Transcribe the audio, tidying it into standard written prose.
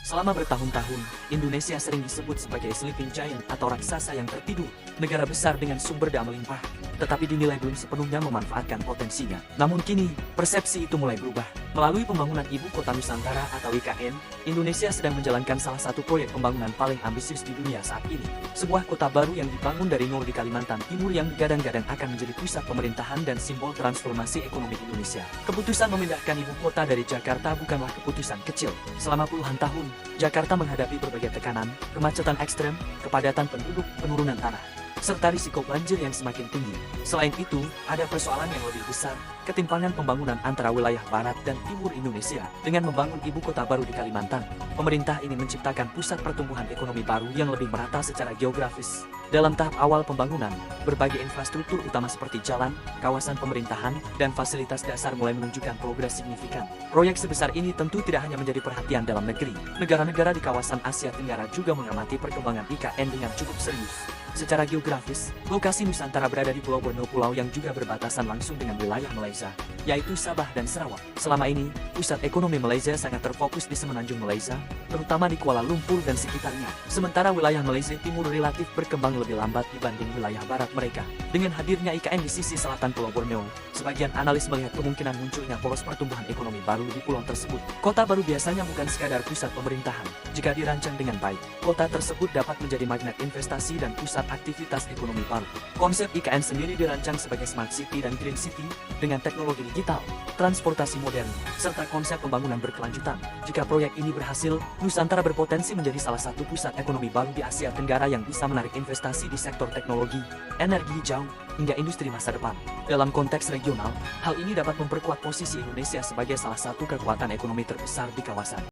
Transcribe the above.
Selama bertahun-tahun, Indonesia sering disebut sebagai sleeping giant atau raksasa yang tertidur, negara besar dengan sumber daya melimpah, tetapi dinilai belum sepenuhnya memanfaatkan potensinya. Namun kini, persepsi itu mulai berubah. Melalui pembangunan Ibu Kota Nusantara atau IKN, Indonesia sedang menjalankan salah satu proyek pembangunan paling ambisius di dunia saat ini. Sebuah kota baru yang dibangun dari nol di Kalimantan Timur yang digadang-gadang akan menjadi pusat pemerintahan dan simbol transformasi ekonomi Indonesia. Keputusan memindahkan ibu kota dari Jakarta bukanlah keputusan kecil. Selama puluhan tahun, Jakarta menghadapi berbagai tekanan, kemacetan ekstrem, kepadatan penduduk, penurunan tanah, serta risiko banjir yang semakin tinggi. Selain itu, ada persoalan yang lebih besar, ketimpangan pembangunan antara wilayah barat dan timur Indonesia. Dengan membangun ibu kota baru di Kalimantan, pemerintah ingin menciptakan pusat pertumbuhan ekonomi baru yang lebih merata secara geografis. Dalam tahap awal pembangunan, berbagai infrastruktur utama seperti jalan, kawasan pemerintahan, dan fasilitas dasar mulai menunjukkan progres signifikan. Proyek sebesar ini tentu tidak hanya menjadi perhatian dalam negeri. Negara-negara di kawasan Asia Tenggara juga mengamati perkembangan IKN dengan cukup serius. Secara geografis, lokasi Nusantara berada di Pulau Borneo, pulau yang juga berbatasan langsung dengan wilayah Malaysia, yaitu Sabah dan Sarawak. Selama ini, pusat ekonomi Malaysia sangat terfokus di semenanjung Malaysia, terutama di Kuala Lumpur dan sekitarnya. Sementara wilayah Malaysia Timur relatif berkembang lebih lambat dibanding wilayah barat mereka. Dengan hadirnya IKN di sisi selatan Pulau Borneo, sebagian analis melihat kemungkinan munculnya poros pertumbuhan ekonomi baru di pulau tersebut. Kota baru biasanya bukan sekadar pusat pemerintahan. Jika dirancang dengan baik, kota tersebut dapat menjadi magnet investasi dan pusat aktivitas ekonomi baru. Konsep IKN sendiri dirancang sebagai Smart City dan Green City dengan teknologi digital, transportasi modern, serta konsep pembangunan berkelanjutan. Jika proyek ini berhasil, Nusantara berpotensi menjadi salah satu pusat ekonomi baru di Asia Tenggara yang bisa menarik investasi di sektor teknologi, energi hijau, hingga industri masa depan. Dalam konteks regional, hal ini dapat memperkuat posisi Indonesia sebagai salah satu kekuatan ekonomi terbesar di kawasan.